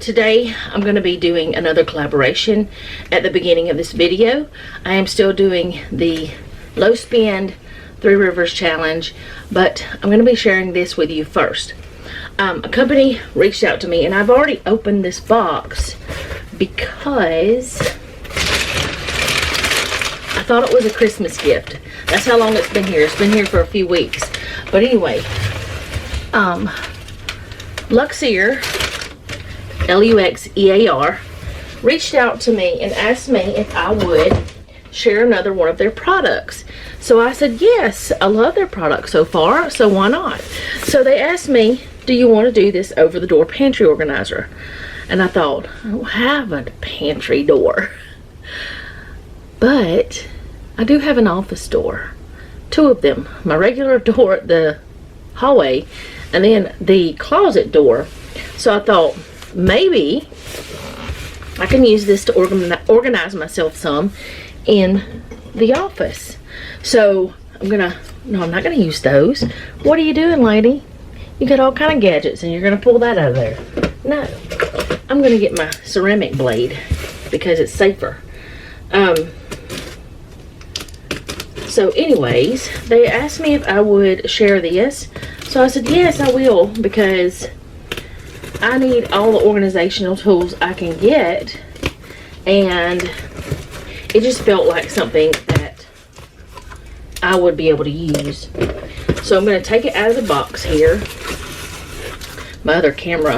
today I'm going to be doing another collaboration at the beginning of this video. I am still doing the low spend Three Rivers challenge, but I'm going to be sharing this with you first. A company reached out to me, and I've already opened this box because I thought it was a Christmas gift. That's how long it's been here. It's been here for a few weeks. But anyway, Luxear, Luxear, reached out to me and asked me if I would share another one of their products. So I said, yes, I love their products so far, so why not? So they asked me, do you want to do this over-the-door pantry organizer? And I thought, I don't have a pantry door. But I do have an office door. Two of them. My regular door at the hallway, and then the closet door. So I thought, maybe I can use this to organize myself some in the office. So I'm not gonna use those. What are you doing, lady? You got all kind of gadgets and you're gonna pull that out of there. No, I'm gonna get my ceramic blade because it's safer. So anyways, they asked me if I would share this. So I said, yes, I will, because I need all the organizational tools I can get, and it just felt like something that I would be able to use. So I'm going to take it out of the box here. My other camera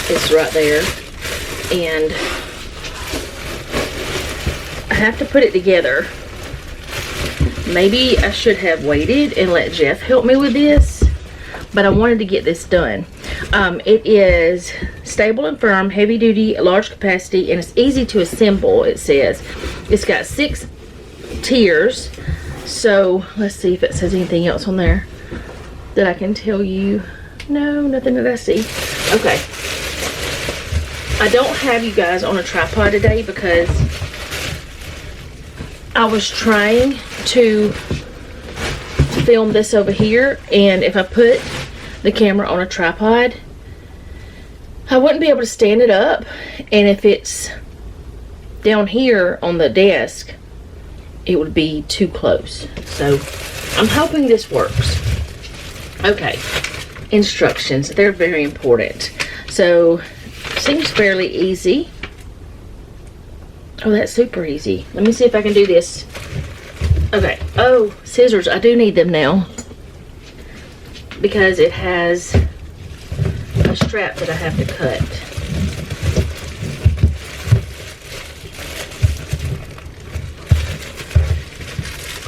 is right there, and I have to put it together. Maybe I should have waited and let Jeff help me with this, but I wanted to get this done. It is stable and firm, heavy duty, large capacity, and it's easy to assemble. It says it's got 6 tiers. So let's see if it says anything else on there that I can tell you. No, nothing that I see. Okay, I don't have you guys on a tripod today because I was trying to film this over here, and if I put the camera on a tripod, I wouldn't be able to stand it up, and if it's down here on the desk, it would be too close. So I'm hoping this works. Okay, instructions, they're very important. So seems fairly easy. Oh, that's super easy. Let me see if I can do this. Okay. Oh, scissors. I do need them now, because it has a strap that I have to cut.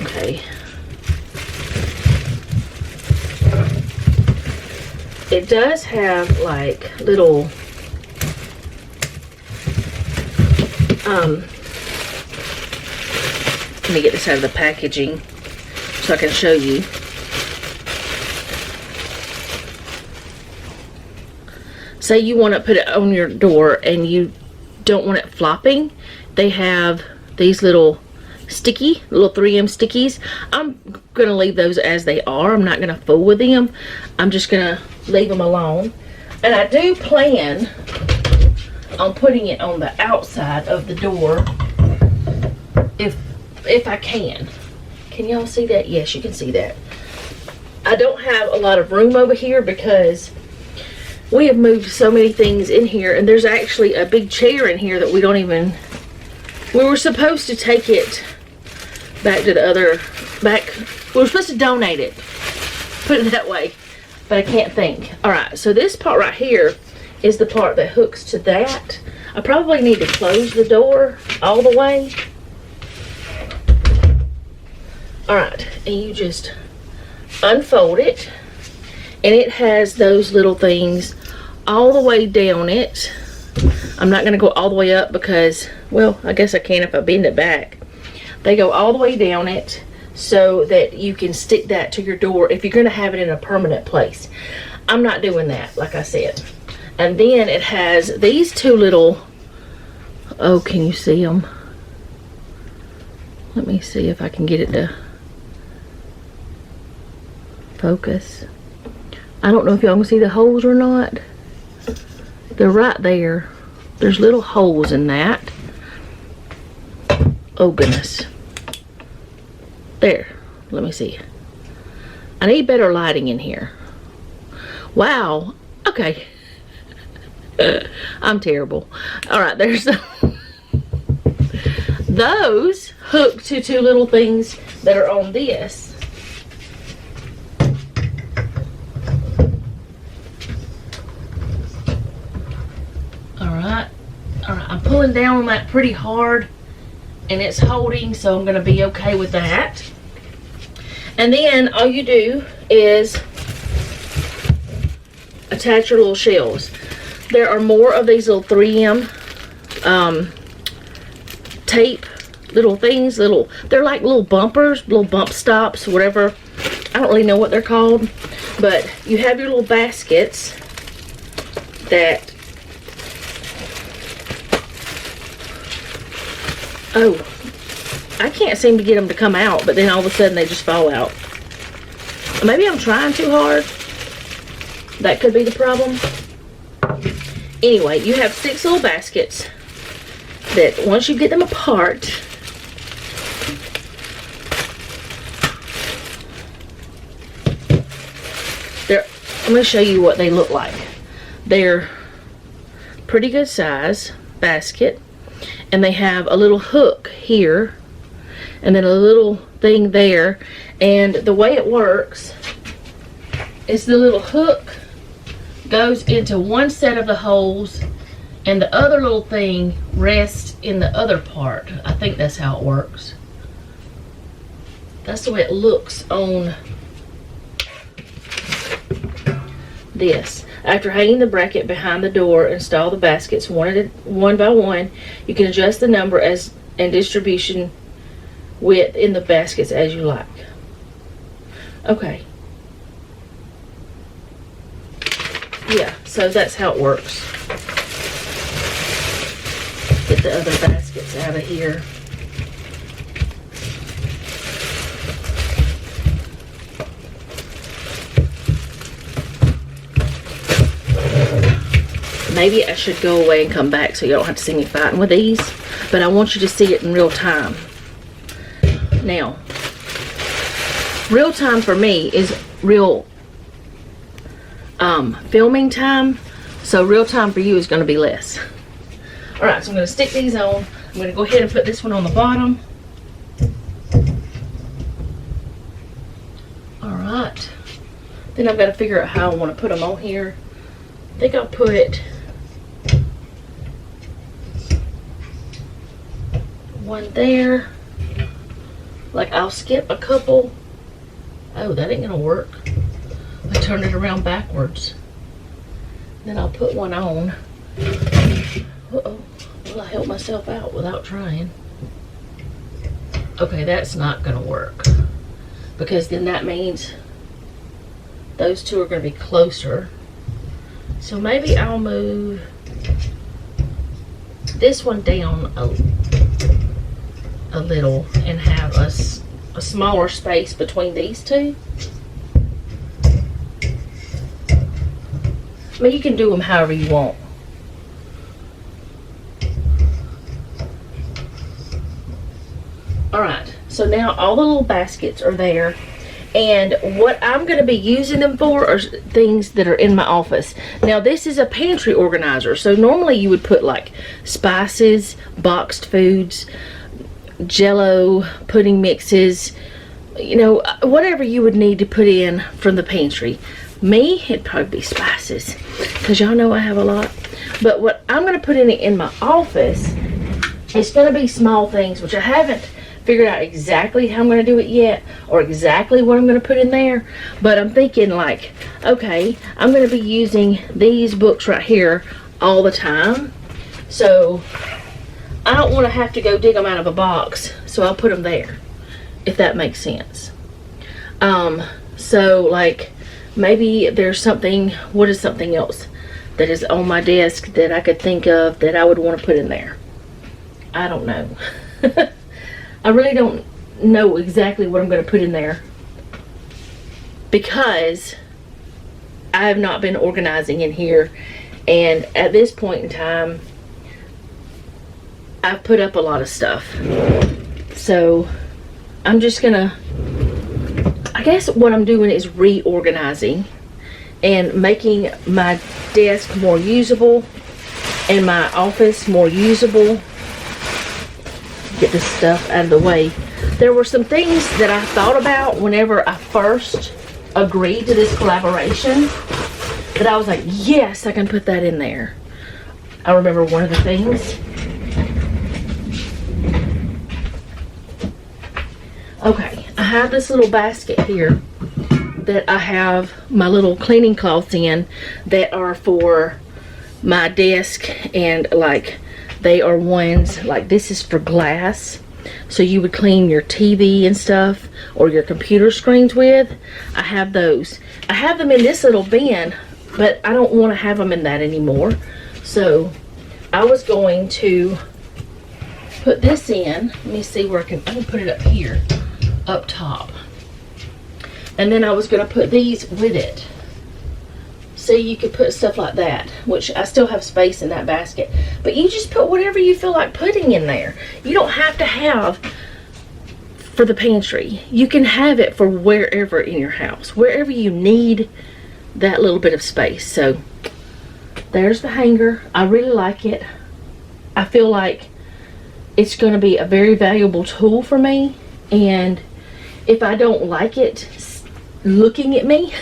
Okay. It does have like little let me get this out of the packaging so I can show you. Say you want to put it on your door and you don't want it flopping. They have these little 3M stickies. I'm going to leave those as they are. I'm not going to fool with them. I'm just going to leave them alone. And I do plan on putting it on the outside of the door if I can. Can y'all see that? Yes, you can see that. I don't have a lot of room over here because we have moved so many things in here, and there's actually a big chair in here that we were supposed to take it back to the other, we were supposed to donate it, put it that way, but I can't think. Alright, so this part right here is the part that hooks to that. I probably need to close the door all the way. Alright, and you just unfold it, and it has those little things all the way down it. I'm not going to go all the way up because, well, I guess I can if I bend it back. They go all the way down it so that you can stick that to your door if you're going to have it in a permanent place. I'm not doing that, like I said. And then it has these two little, oh, can you see them? Let me see if I can get it to focus. I don't know if y'all can see the holes or not. They're right there. There's little holes in that. Oh goodness. There. Let me see. I need better lighting in here. Wow. Okay. I'm terrible. Alright, there's those hook to two little things that are on this. Alright. Alright, I'm pulling down on that pretty hard and it's holding, so I'm going to be okay with that. And then all you do is attach your little shells. There are more of these little 3M tape little things, they're like little bumpers, little bump stops, whatever. I don't really know what they're called, but you have your little baskets that, oh, I can't seem to get them to come out, but then all of a sudden they just fall out. Maybe I'm trying too hard. That could be the problem. Anyway, you have 6 little baskets that once you get them apart, I'm going to show you what they look like. They're pretty good size basket, and they have a little hook here and then a little thing there, and the way it works is the little hook goes into one set of the holes and the other little thing rests in the other part. I think that's how it works. That's the way it looks on this. After hanging the bracket behind the door, install the baskets one by one. You can adjust the number and distribution width in the baskets as you like. Okay. Yeah, so that's how it works. Get the other baskets out of here. Maybe I should go away and come back so you don't have to see me fighting with these, but I want you to see it in real time. Now, real time for me is real filming time, so real time for you is going to be less. Alright, so I'm going to stick these on. I'm going to go ahead and put this one on the bottom. Alright, then I've got to figure out how I want to put them on here. I think I'll put one there. Like, I'll skip a couple. Oh, that ain't gonna work. I turned it around backwards. Then I'll put one on. Uh-oh. Well, I helped myself out without trying. Okay, that's not gonna work, because then that means those two are gonna be closer. So maybe I'll move this one down a little and have a smaller space between these two. I mean, you can do them however you want. Alright, so now all the little baskets are there. And what I'm going to be using them for are things that are in my office. Now, this is a pantry organizer. So normally you would put like spices, boxed foods, Jello, pudding mixes, you know, whatever you would need to put in from the pantry. Me, it'd probably be spices, because y'all know I have a lot. But what I'm going to put in my office is going to be small things, which I haven't figured out exactly how I'm going to do it yet, or exactly what I'm going to put in there. But I'm thinking like, okay, I'm going to be using these books right here all the time. So I don't want to have to go dig them out of a box, so I'll put them there, if that makes sense. So like, maybe there's something, what is something else that is on my desk that I could think of that I would want to put in there? I don't know. I really don't know exactly what I'm going to put in there, because I have not been organizing in here, And at this point in time, I've put up a lot of stuff. So I'm just gonna, I guess what I'm doing is reorganizing and making my desk more usable and my office more usable. Get this stuff out of the way. There were some things that I thought about whenever I first agreed to this collaboration that I was like, yes, I can put that in there. I remember one of the things. Okay, I have this little basket here that I have my little cleaning cloths in that are for my desk, and like they are ones, like this is for glass, so you would clean your TV and stuff or your computer screens with. I have those. I have them in this little bin, but I don't want to have them in that anymore. So I was going to put this in. Let me see where I can put it up here, up top. And then I was going to put these with it. So you could put stuff like that, which I still have space in that basket. But you just put whatever you feel like putting in there. You don't have to have for the pantry. You can have it for wherever in your house, wherever you need that little bit of space. So there's the hanger. I really like it. I feel like it's going to be a very valuable tool for me. And if I don't like it looking at me,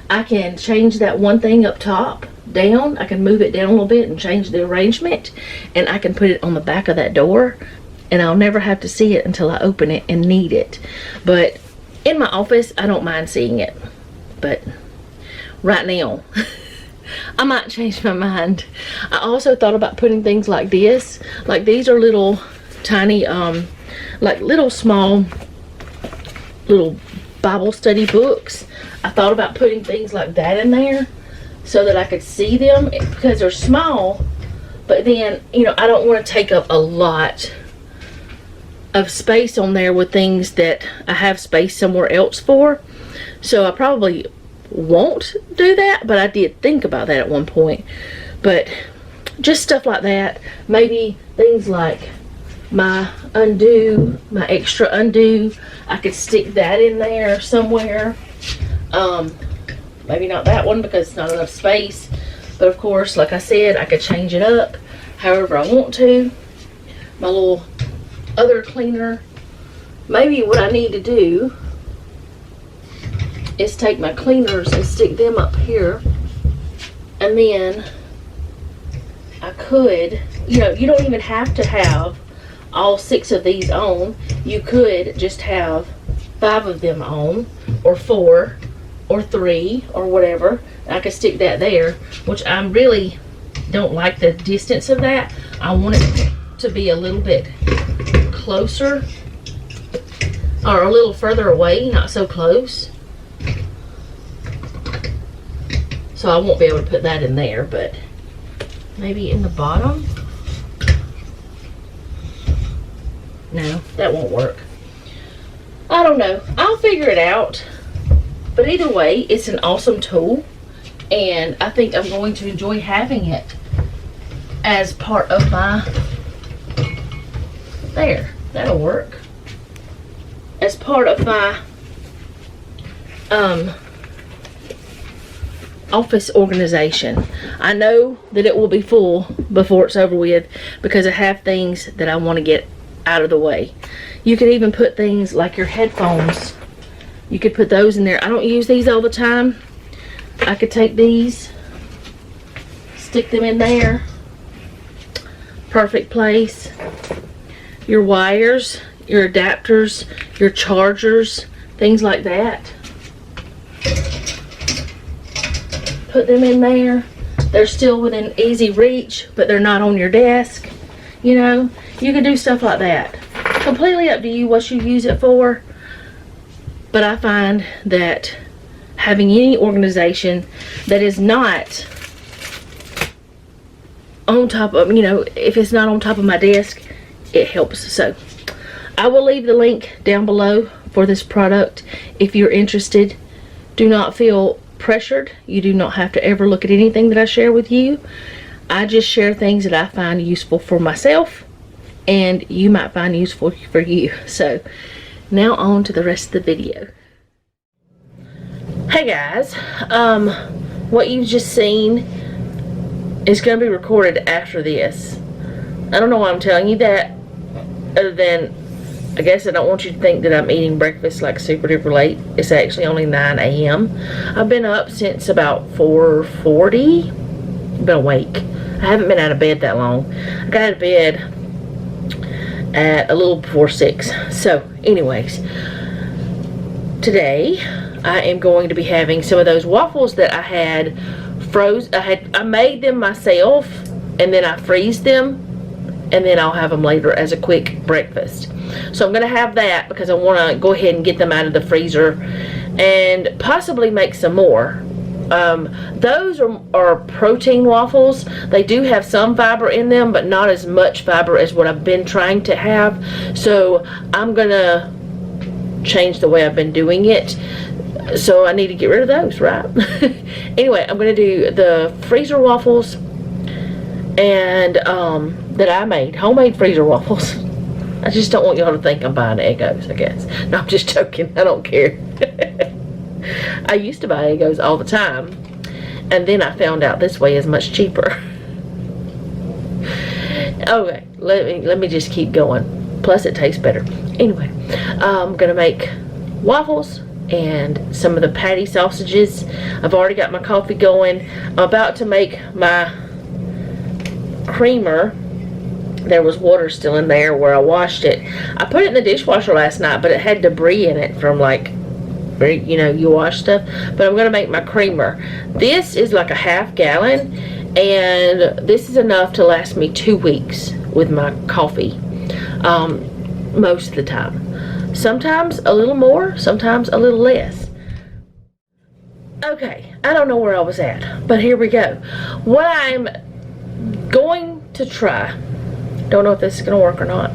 I can change that one thing up top down. I can move it down a little bit and change the arrangement, and I can put it on the back of that door, and I'll never have to see it until I open it and need it. But in my office, I don't mind seeing it. But right now, I might change my mind. I also thought about putting things like this. Like these are little tiny, like little small, little Bible study books. I thought about putting things like that in there so that I could see them, because they're small, but then, you know, I don't want to take up a lot of space on there with things that I have space somewhere else for. So I probably won't do that, but I did think about that at one point. But just stuff like that. Maybe things like my undo, my extra undo, I could stick that in there somewhere. Maybe not that one because it's not enough space, but of course, like I said, I could change it up however I want to. My little other cleaner. Maybe what I need to do is take my cleaners and stick them up here, and then I could, you know, you don't even have to have all 6 of these on. You could just have 5 of them on, or 4 or 3 or whatever. I could stick that there, which I really don't like the distance of that. I want it to be a little bit closer, or a little further away, not so close. So I won't be able to put that in there, but maybe in the bottom. No, that won't work. I don't know. I'll figure it out. But either way, it's an awesome tool, and I think I'm going to enjoy having it as part of my, there, that'll work, as part of my office organization. I know that it will be full before it's over with, because I have things that I want to get out of the way. You could even put things like your headphones. You could put those in there. I don't use these all the time. I could take these, stick them in there. Perfect place. Your wires, your adapters, your chargers, things like that. Put them in there. They're still within easy reach, but they're not on your desk. You know, you could do stuff like that. Completely up to you what you use it for. But I find that having any organization that is not on top of, you know, if it's not on top of my desk, it helps. So I will leave the link down below for this product if you're interested. Do not feel pressured. You do not have to ever look at anything that I share with you. I just share things that I find useful for myself, and you might find useful for you. So now on to the rest of the video. Hey guys, what you've just seen is going to be recorded after this. I don't know why I'm telling you that, other than I guess I don't want you to think that I'm eating breakfast like super duper late. It's actually only 9 a.m. I've been up since about 4:40. Been awake. I haven't been out of bed that long. I got out of bed at a little before 6. So anyways, today I am going to be having some of those waffles that I had froze. I made them myself, and then I freeze them, and then I'll have them later as a quick breakfast. So I'm going to have that because I want to go ahead and get them out of the freezer and possibly make some more. Those are protein waffles. They do have some fiber in them, but not as much fiber as what I've been trying to have. So I'm going to change the way I've been doing it. So I need to get rid of those, right? Anyway, I'm going to do the freezer waffles and that I made. Homemade freezer waffles. I just don't want y'all to think I'm buying Eggos, I guess. No, I'm just joking. I don't care. I used to buy Eggos all the time, and then I found out this way is much cheaper. Okay, let me just keep going. Plus, it tastes better. Anyway, I'm gonna make waffles and some of the patty sausages. I've already got my coffee going. I'm about to make my creamer. There was water still in there where I washed it. I put it in the dishwasher last night, but it had debris in it from like, you know, you wash stuff. But I'm going to make my creamer. This is like a half gallon, and this is enough to last me 2 weeks with my coffee, most of the time. Sometimes a little more, sometimes a little less. Okay, I don't know where I was at, but here we go. What I'm going to try, don't know if this is going to work or not.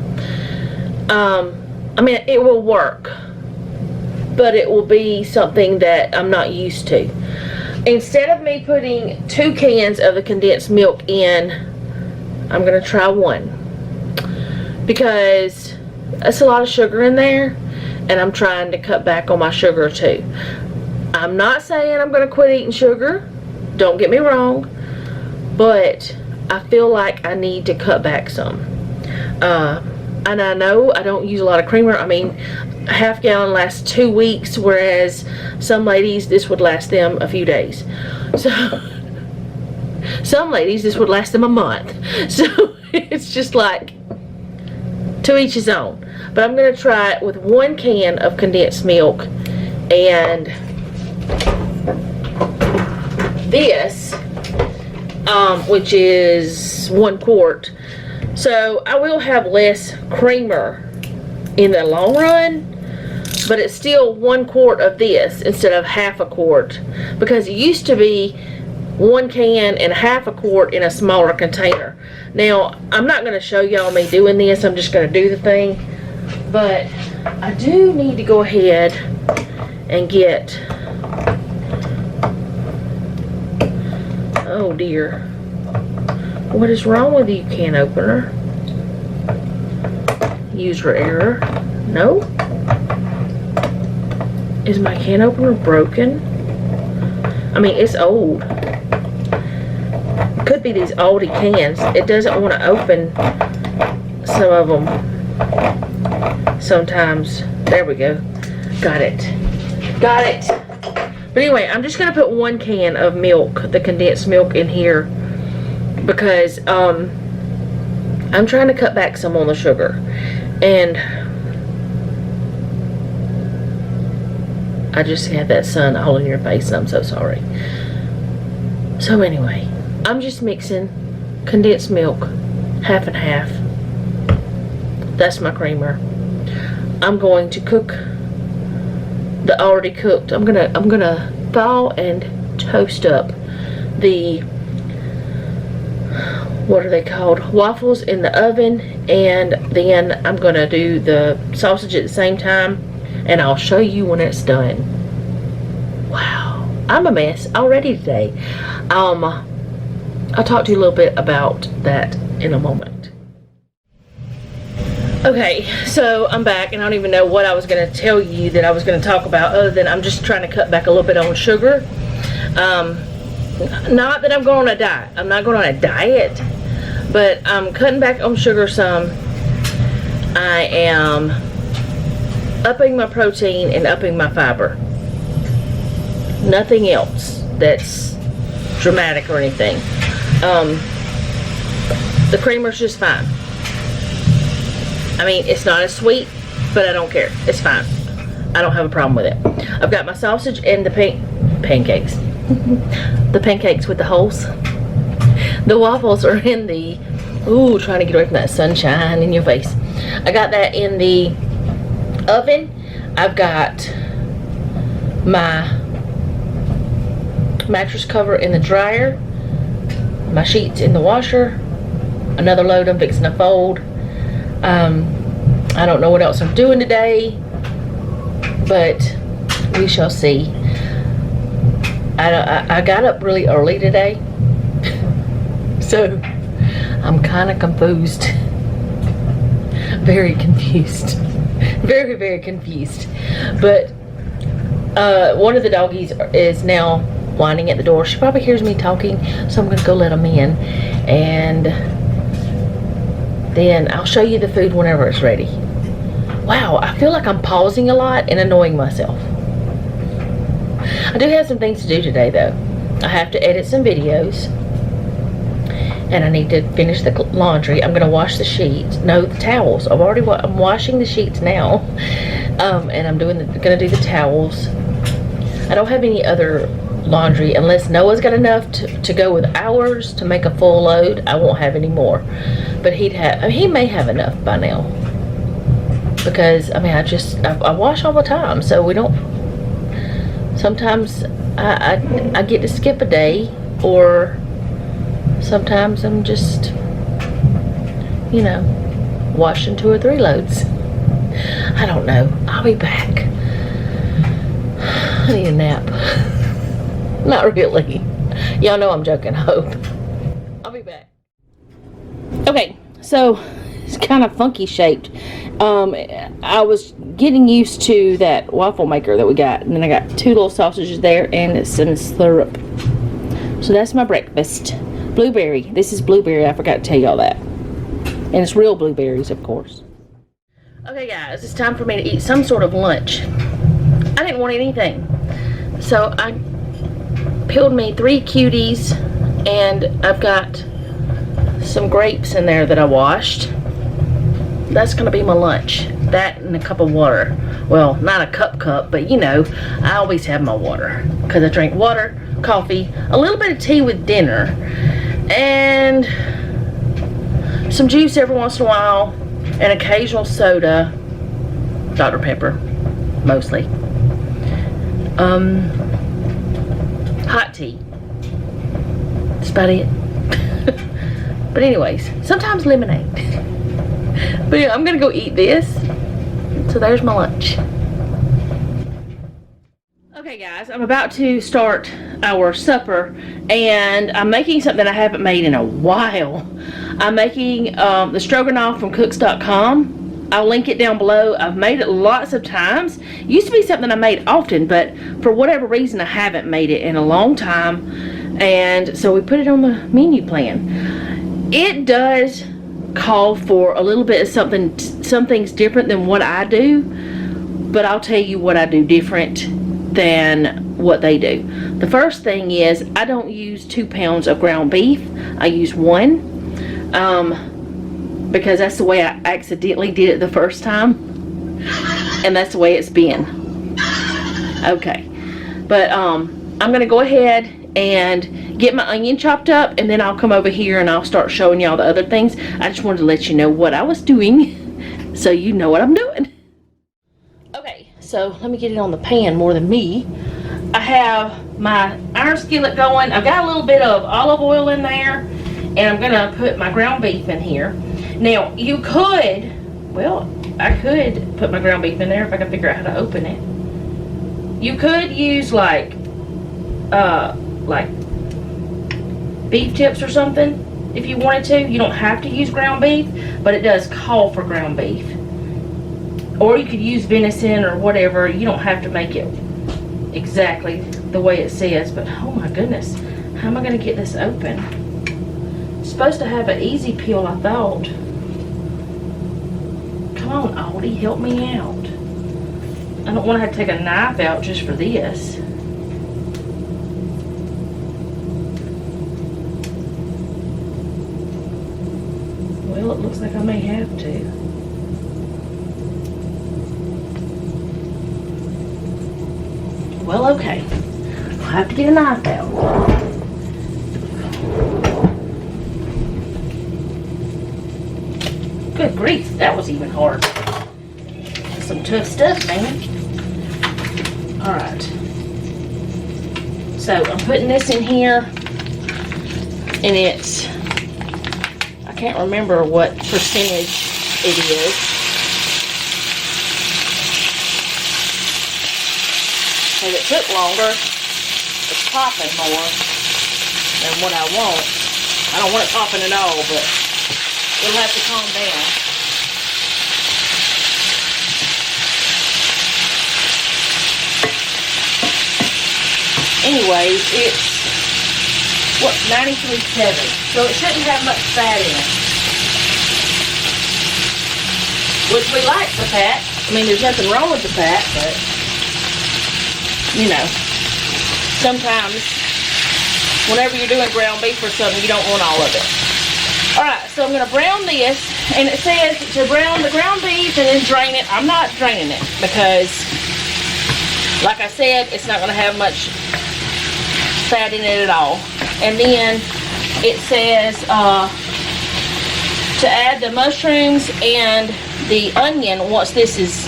I mean, it will work, but it will be something that I'm not used to. Instead of me putting 2 cans of the condensed milk in, I'm going to try 1. Because that's a lot of sugar in there, and I'm trying to cut back on my sugar too. I'm not saying I'm going to quit eating sugar. Don't get me wrong. But I feel like I need to cut back some. And I know I don't use a lot of creamer. I mean, a half gallon lasts 2 weeks, whereas some ladies, this would last them a few days. So, some ladies, this would last them a month. So, it's just like, to each his own. But I'm going to try it with 1 can of condensed milk and this, which is 1 quart. So I will have less creamer in the long run, but it's still 1 quart of this instead of half a quart, because it used to be 1 can and half a quart in a smaller container. Now, I'm not going to show y'all me doing this. I'm just going to do the thing. But I do need to go ahead and get, oh dear, what is wrong with you, can opener? User error. No? Is my can opener broken? I mean, it's old. Could be these oldie cans. It doesn't want to open some of them sometimes. There we go. Got it. Got it. But anyway, I'm just going to put 1 can of milk, the condensed milk, in here because I'm trying to cut back some on the sugar. And I just had that sun all in your face, and I'm so sorry. So anyway, I'm just mixing condensed milk, half and half. That's my creamer. I'm going to cook the already cooked. I'm gonna thaw and toast up the, what are they called, waffles in the oven, and then I'm gonna do the sausage at the same time, and I'll show you when it's done. Wow. I'm a mess already today. I'll talk to you a little bit about that in a moment. Okay, so I'm back, and I don't even know what I was going to tell you that I was going to talk about, other than I'm just trying to cut back a little bit on sugar. Not that I'm going on a diet. I'm not going on a diet, but I'm cutting back on sugar some. I am upping my protein and upping my fiber. Nothing else that's dramatic or anything. The creamer's just fine. I mean, it's not as sweet, but I don't care. It's fine. I don't have a problem with it. I've got my sausage and the pancakes. The pancakes with the holes. The waffles are in the, ooh, trying to get away from that sunshine in your face. I got that in the oven. I've got my mattress cover in the dryer, my sheets in the washer, another load I'm fixing to fold. I don't know what else I'm doing today, but we shall see. I got up really early today, so I'm kind of confused. Very confused. Very, very confused. But one of the doggies is now whining at the door. She probably hears me talking, so I'm going to go let them in, and then I'll show you the food whenever it's ready. Wow, I feel like I'm pausing a lot and annoying myself. I do have some things to do today, though. I have to edit some videos, and I need to finish the laundry. I'm going to wash the sheets. No, the towels. I'm washing the sheets now, and I'm going to do the towels. I don't have any other laundry unless Noah's got enough to go with ours to make a full load. I won't have any more, but he may have enough by now, because I mean I wash all the time, so we don't. Sometimes I get to skip a day, or sometimes I'm just, you know, washing 2 or 3 loads. I don't know. I'll be back. I need a nap. Not really. Y'all know I'm joking, I hope. I'll be back. Okay, so it's kind of funky shaped. I was getting used to that waffle maker that we got, and then I got 2 little sausages there and some syrup. So that's my breakfast. Blueberry. This is blueberry. I forgot to tell y'all that. And it's real blueberries, of course. Okay, guys, it's time for me to eat some sort of lunch. I didn't want anything, so I peeled me 3 cuties, and I've got some grapes in there that I washed. That's gonna be my lunch. That and a cup of water. Well, not a cup, but you know, I always have my water, because I drink water, coffee, a little bit of tea with dinner, and some juice every once in a while, and occasional soda, Dr. Pepper, mostly. Hot tea. That's about it. But anyways, sometimes lemonade. But yeah, I'm gonna go eat this. So there's my lunch. Okay guys, I'm about to start our supper, and I'm making something I haven't made in a while. I'm making the Stroganoff from cooks.com. I'll link it down below. I've made it lots of times. It used to be something I made often, but for whatever reason I haven't made it in a long time, and so we put it on the menu plan. It does call for a little bit of some things different than what I do, but I'll tell you what I do different than what they do. The first thing is I don't use 2 pounds of ground beef. I use 1. Because that's the way I accidentally did it the first time, and that's the way it's been. Okay, but I'm gonna go ahead and get my onion chopped up, and then I'll come over here and I'll start showing y'all the other things. I just wanted to let you know what I was doing, so you know what I'm doing. Okay, so let me get it on the pan more than me. I have my iron skillet going. I've got a little bit of olive oil in there, and I'm gonna put my ground beef in here. Now, you could, well, I could put my ground beef in there if I could figure out how to open it. You could use like like beef tips or something if you wanted to. You don't have to use ground beef, but it does call for ground beef. Or you could use venison or whatever. You don't have to make it exactly the way it says, but oh my goodness, how am I going to get this open? It's supposed to have an easy peel, I thought. Come on, Aldi, help me out. I don't want to have to take a knife out just for this. Well, it looks like I may have to. Well, okay. I'll have to get a knife out. Good grief, that was even hard. That's some tough stuff, man. Alright. So, I'm putting this in here, and it's, I can't remember what percentage it is. If it took longer, it's popping more than what I want. I don't want it popping at all, but it'll have to calm down. Anyways, it's, what, 93.7. So it shouldn't have much fat in it. Which we like the fat. I mean, there's nothing wrong with the fat, but you know, sometimes whenever you're doing ground beef or something, you don't want all of it. Alright, so I'm going to brown this, and it says to brown the ground beef and then drain it. I'm not draining it because, like I said, it's not going to have much fat in it at all. And then it says to add the mushrooms and the onion once this is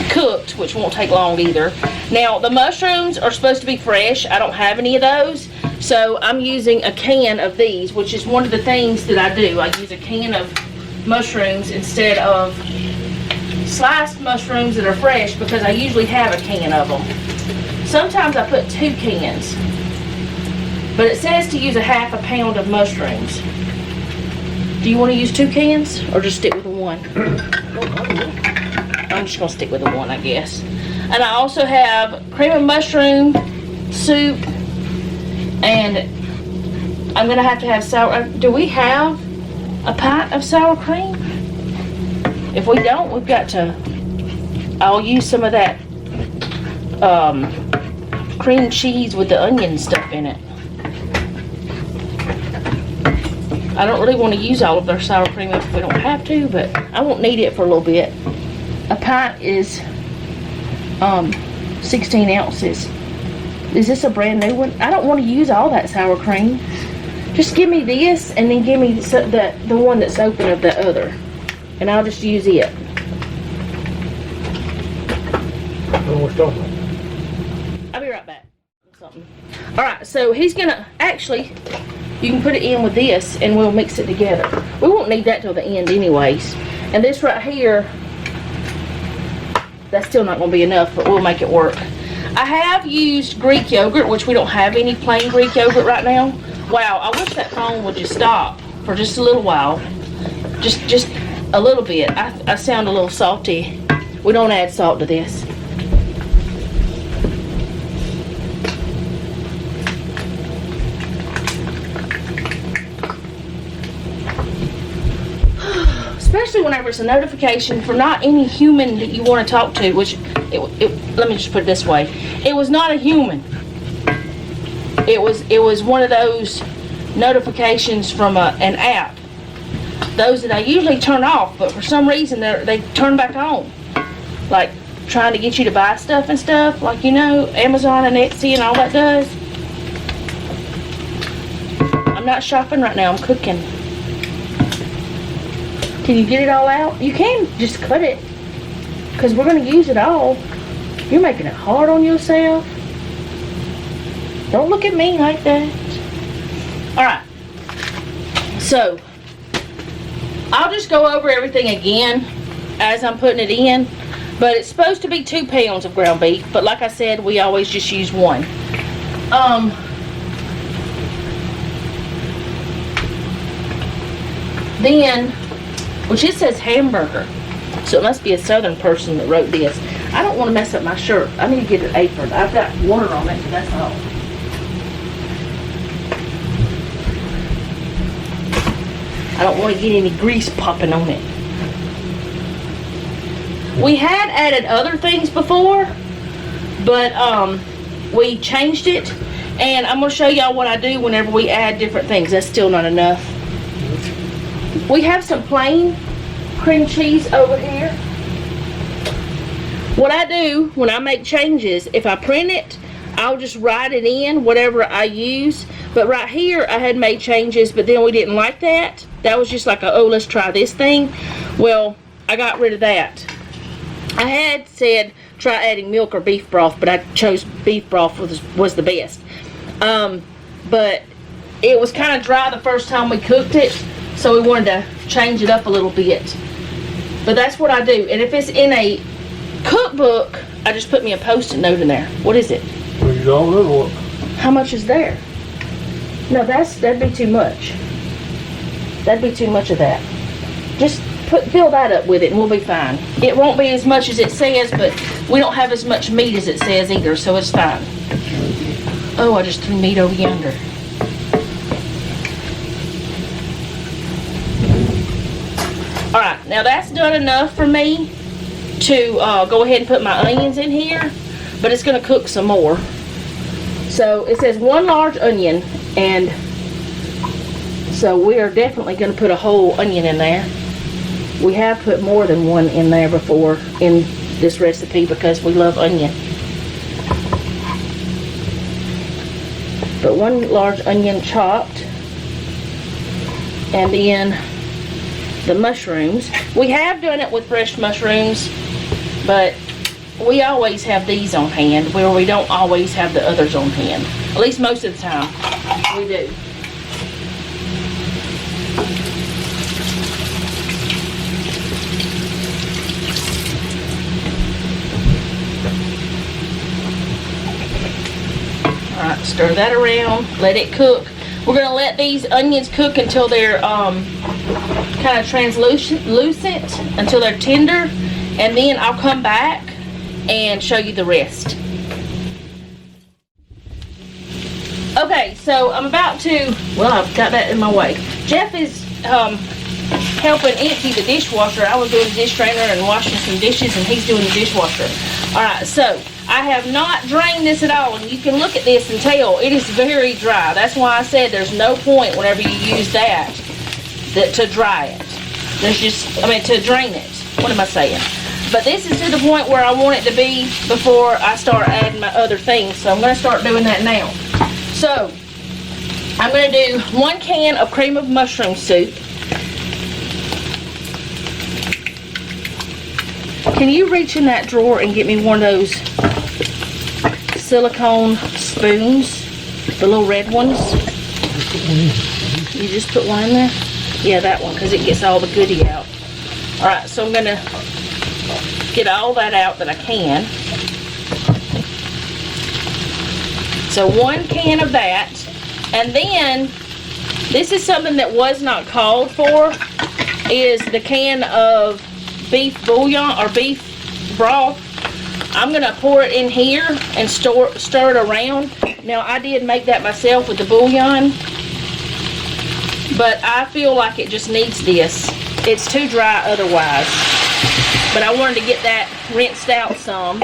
cooked, which won't take long either. Now, the mushrooms are supposed to be fresh. I don't have any of those, so I'm using a can of these, which is one of the things that I do. I use a can of mushrooms instead of sliced mushrooms that are fresh because I usually have a can of them. Sometimes I put 2 cans, but it says to use a ½ pound of mushrooms. Do you want to use 2 cans or just stick with 1? I'm just going to stick with the 1, I guess. And I also have cream of mushroom soup, and I'm going to have sour. Do we have a pint of sour cream? If we don't, we've got to, I'll use some of that cream cheese with the onion stuff in it. I don't really want to use all of their sour cream if we don't have to, but I won't need it for a little bit. A pint is 16 ounces. Is this a brand new one? I don't want to use all that sour cream. Just give me this and then give me the one that's open of the other. And I'll just use it. I'll be right back. Alright, so he's gonna, actually, you can put it in with this and we'll mix it together. We won't need that till the end anyways. And this right here, that's still not going to be enough, but we'll make it work. I have used Greek yogurt, which we don't have any plain Greek yogurt right now. Wow, I wish that phone would just stop for just a little while. Just a little bit. I sound a little salty. We don't add salt to this. Especially whenever it's a notification from not any human that you want to talk to, which, let me just put it this way. It was not a human. It was one of those notifications from an app. Those that I usually turn off, but for some reason they turn back on. Like trying to get you to buy stuff and stuff, like, you know, Amazon and Etsy and all that does. I'm not shopping right now, I'm cooking. Can you get it all out? You can just cut it, because we're going to use it all. You're making it hard on yourself. Don't look at me like that. Alright. So, I'll just go over everything again as I'm putting it in. But it's supposed to be 2 pounds of ground beef. But like I said, we always just use 1. Then, which it says hamburger, so it must be a southern person that wrote this. I don't want to mess up my shirt. I need to get an apron. I've got water on it, but that's all. I don't want to get any grease popping on it. We had added other things before, but we changed it, and I'm going to show y'all what I do whenever we add different things. That's still not enough. We have some plain cream cheese over here. What I do when I make changes, if I print it, I'll just write it in, whatever I use. But right here, I had made changes, but then we didn't like that. That was just like, oh, let's try this thing. Well, I got rid of that. I had said try adding milk or beef broth, but I chose beef broth was the best. But it was kind of dry the first time we cooked it, so we wanted to change it up a little bit. But that's what I do. And if it's in a cookbook, I just put me a post-it note in there. What is it? $3 How much is there? No, that'd be too much. That'd be too much of that. Just fill that up with it and we'll be fine. It won't be as much as it says, but we don't have as much meat as it says either, so it's fine. Oh, I just threw meat over yonder. Alright, now that's done enough for me to go ahead and put my onions in here, but it's going to cook some more. So it says 1 large onion, and so we are definitely going to put a whole onion in there. We have put more than one in there before in this recipe because we love onion. But 1 large onion chopped, and then the mushrooms. We have done it with fresh mushrooms, but we always have these on hand where we don't always have the others on hand. At least most of the time we do. Alright, stir that around, let it cook. We're going to let these onions cook until they're kind of translucent, until they're tender, and then I'll come back and show you the rest. Okay, so I'm about to, well, I've got that in my way. Jeff is helping empty the dishwasher. I was doing the dish drainer and washing some dishes, and he's doing the dishwasher. Alright, so I have not drained this at all, and you can look at this and tell it is very dry. That's why I said there's no point whenever you use that to dry it. There's just, to drain it. What am I saying? But this is to the point where I want it to be before I start adding my other things. So I'm going to start doing that now. So I'm going to do 1 can of cream of mushroom soup. Can you reach in that drawer and get me one of those silicone spoons, the little red ones? You just put one in there? Yeah, that one, because it gets all the goodie out. Alright, so I'm going to get all that out that I can. So 1 can of that. And then, this is something that was not called for, is the can of beef bouillon or beef broth. I'm going to pour it in here and stir it around. Now, I did make that myself with the bouillon, but I feel like it just needs this. It's too dry otherwise. But I wanted to get that rinsed out some.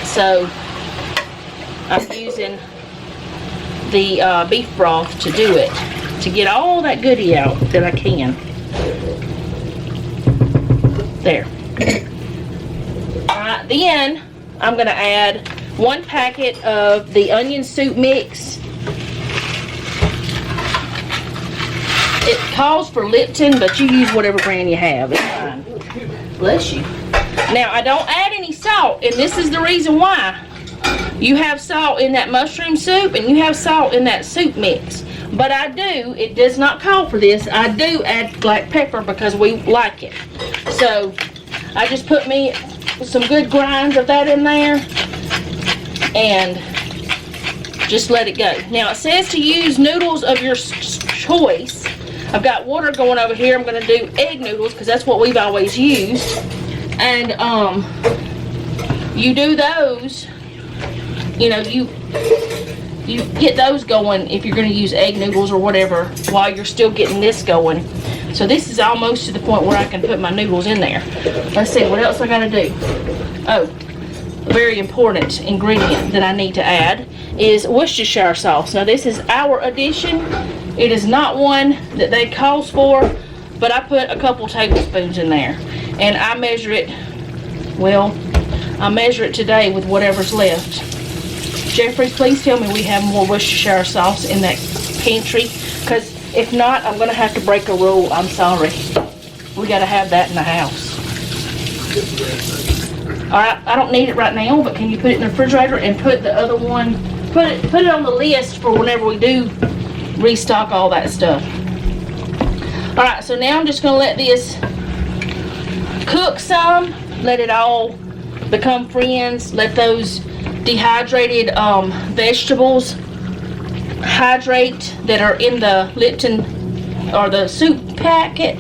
So, I'm using the beef broth to do it, to get all that goodie out that I can. There. Alright, then I'm going to add 1 packet of the onion soup mix. It calls for Lipton, but you use whatever brand you have. It's fine. Bless you. Now, I don't add any salt, and this is the reason why. You have salt in that mushroom soup, and you have salt in that soup mix. But I do, it does not call for this, I do add black pepper because we like it. So, I just put me some good grinds of that in there, and just let it go. Now it says to use noodles of your choice. I've got water going over here. I'm going to do egg noodles because that's what we've always used. And you do those, you know, you get those going if you're going to use egg noodles or whatever while you're still getting this going. So this is almost to the point where I can put my noodles in there. Let's see, what else I got to do? Oh, a very important ingredient that I need to add is Worcestershire sauce. Now this is our addition. It is not one that they calls for, but I put a couple tablespoons in there. And I measure it, well, I measure it today with whatever's left. Jeffrey, please tell me we have more Worcestershire sauce in that pantry, because if not, I'm going to have to break a rule. I'm sorry. We got to have that in the house. Alright, I don't need it right now, but can you put it in the refrigerator and put the other one, put it on the list for whenever we do restock all that stuff. Alright, so now I'm just going to let this cook some, let it all become friends, let those dehydrated vegetables hydrate that are in the Lipton or the soup packet.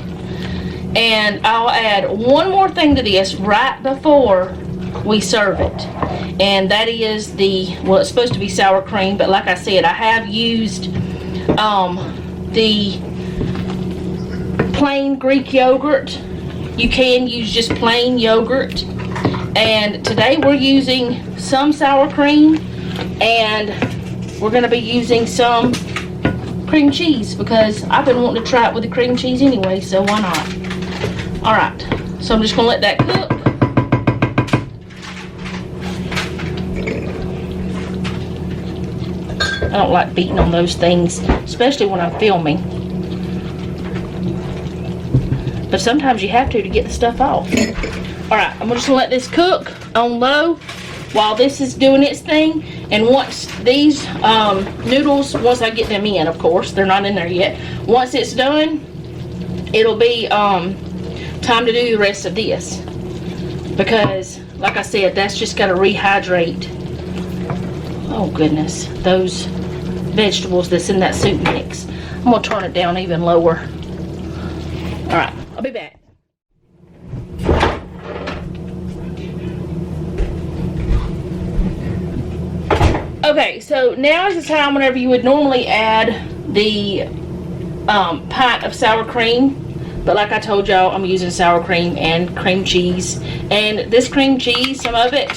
And I'll add one more thing to this right before we serve it, and that is the, well, it's supposed to be sour cream, but like I said, I have used the plain Greek yogurt. You can use just plain yogurt, and today we're using some sour cream, and we're going to be using some cream cheese because I've been wanting to try it with the cream cheese anyway, so why not? Alright, so I'm just going to let that cook. I don't like beating on those things, especially when I'm filming. But sometimes you have to get the stuff off. Alright, I'm just going to let this cook on low while this is doing its thing. And once these noodles, once I get them in, of course, they're not in there yet. Once it's done, it'll be time to do the rest of this, because like I said, that's just got to rehydrate, oh goodness, those vegetables that's in that soup mix. I'm gonna turn it down even lower. All right, I'll be back. Okay, so now is the time whenever you would normally add the pint of sour cream. But like I told y'all, I'm using sour cream and cream cheese. And this cream cheese, some of it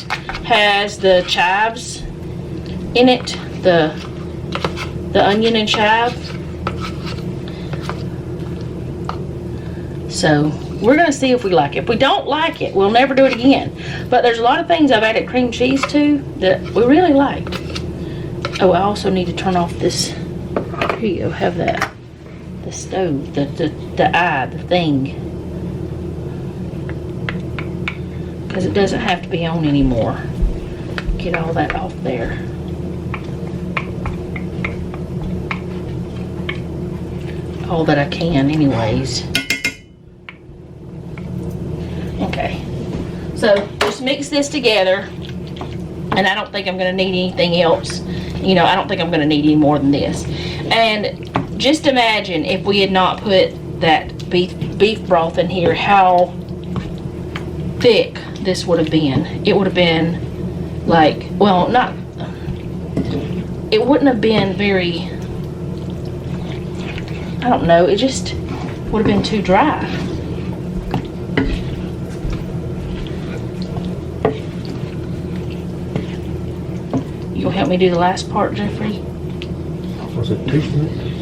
has the chives in it, the onion and chive. So we're going to see if we like it. If we don't like it, we'll never do it again. But there's a lot of things I've added cream cheese to that we really liked. Oh, I also need to turn off this. Here you go, have that. The stove, the thing, because it doesn't have to be on anymore. Get all that off there. All that I can anyways. Okay, so just mix this together, and I don't think I'm going to need anything else. You know, I don't think I'm going to need any more than this. And just imagine if we had not put that beef broth in here, how thick this would have been. It would have been like, well, not, it wouldn't have been very, I don't know, it just would have been too dry. You'll help me do the last part, Jeffrey? Was it tasting it?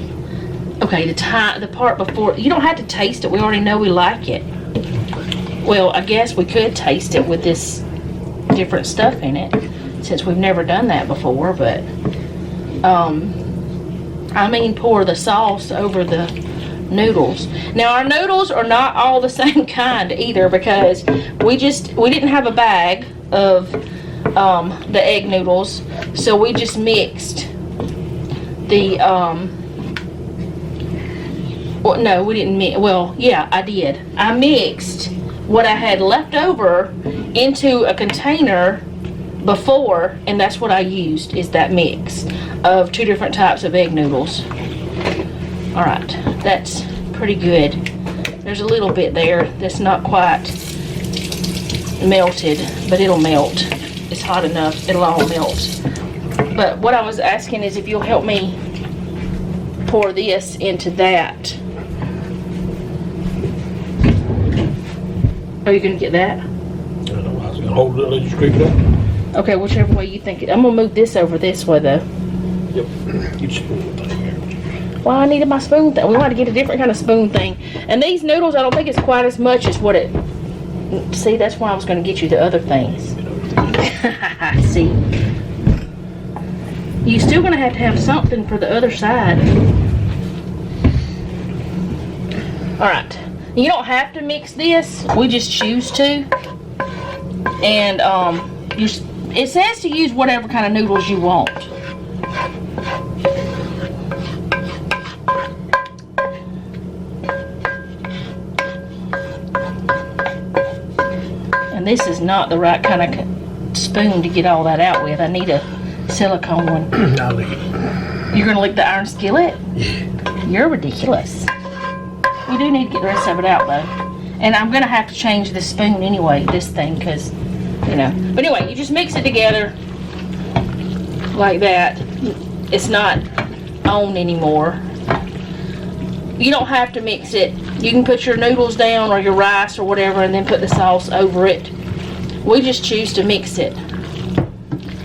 Okay, the part before, you don't have to taste it. We already know we like it. Well, I guess we could taste it with this different stuff in it, since we've never done that before, but I mean, pour the sauce over the noodles. Now our noodles are not all the same kind either, because we didn't have a bag of the egg noodles, so we just mixed the well, no, we didn't mix. Well, yeah, I did. I mixed what I had left over into a container before, and that's what I used, is that mix. of 2 different types of egg noodles. All right, that's pretty good. There's a little bit there that's not quite melted, but it'll melt. It's hot enough, it'll all melt. But what I was asking is if you'll help me pour this into that. Are you gonna get that? I don't know, I was gonna hold it and let you scrape it up. Okay, whichever way you think it. I'm gonna move this over this way though. Yep. You spoon thing here. Well, I needed my spoon thing. We want to get a different kind of spoon thing. And these noodles, I don't think it's quite as much as what it... See, that's why I was going to get you the other things. See? You're still going to have something for the other side. Alright. You don't have to mix this. We just choose to. And, it says to use whatever kind of noodles you want. This is not the right kind of spoon to get all that out with. I need a silicone one. I'll lick it. You're going to lick the iron skillet? Yeah. You're ridiculous. We do need to get the rest of it out, though. And I'm going to have to change the spoon anyway, this thing, because, you know. But anyway, you just mix it together like that. It's not on anymore. You don't have to mix it. You can put your noodles down or your rice or whatever and then put the sauce over it. We just choose to mix it.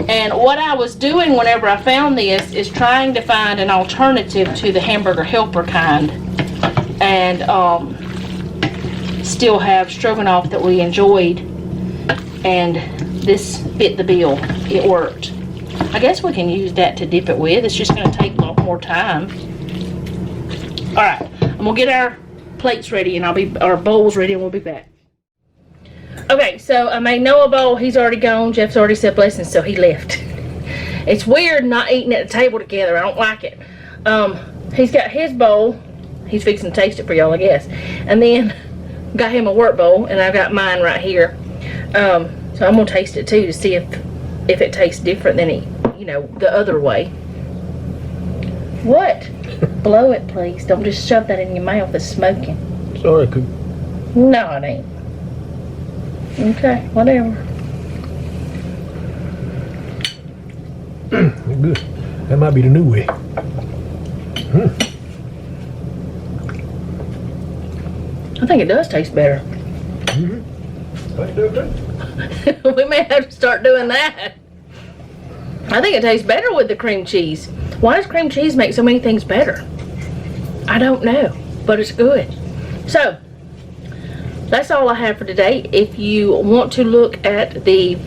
And what I was doing whenever I found this is trying to find an alternative to the hamburger helper kind. And still have stroganoff that we enjoyed. And this fit the bill. It worked. I guess we can use that to dip it with. It's just going to take a little more time. Alright, I'm going to get our plates ready and our bowls ready and we'll be back. Okay, so I made Noah a bowl. He's already gone. Jeff's already said blessings, so he left. It's weird not eating at the table together. I don't like it. He's got his bowl. He's fixing to taste it for y'all, I guess. And then got him a work bowl, and I've got mine right here. So I'm gonna taste it too to see if it tastes different than the other way. What? Blow it, please. Don't just shove that in your mouth. It's smoking. Sorry, Coop. No, it ain't. Okay, whatever. Good. That might be the new way. I think it does taste better. We may have to start doing that. I think it tastes better with the cream cheese. Why does cream cheese make so many things better? I don't know, but it's good. So, that's all I have for today. If you want to look at the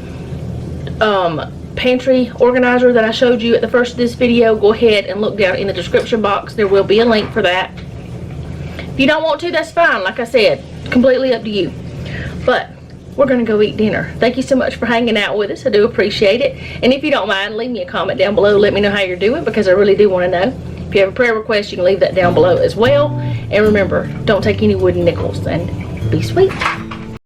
pantry organizer that I showed you at the first of this video, go ahead and look down in the description box. There will be a link for that. If you don't want to, that's fine. Like I said, completely up to you. But we're going to go eat dinner. Thank you so much for hanging out with us. I do appreciate it. And if you don't mind, leave me a comment down below. Let me know how you're doing, because I really do want to know. If you have a prayer request, you can leave that down below as well. And remember, don't take any wooden nickels, and be sweet.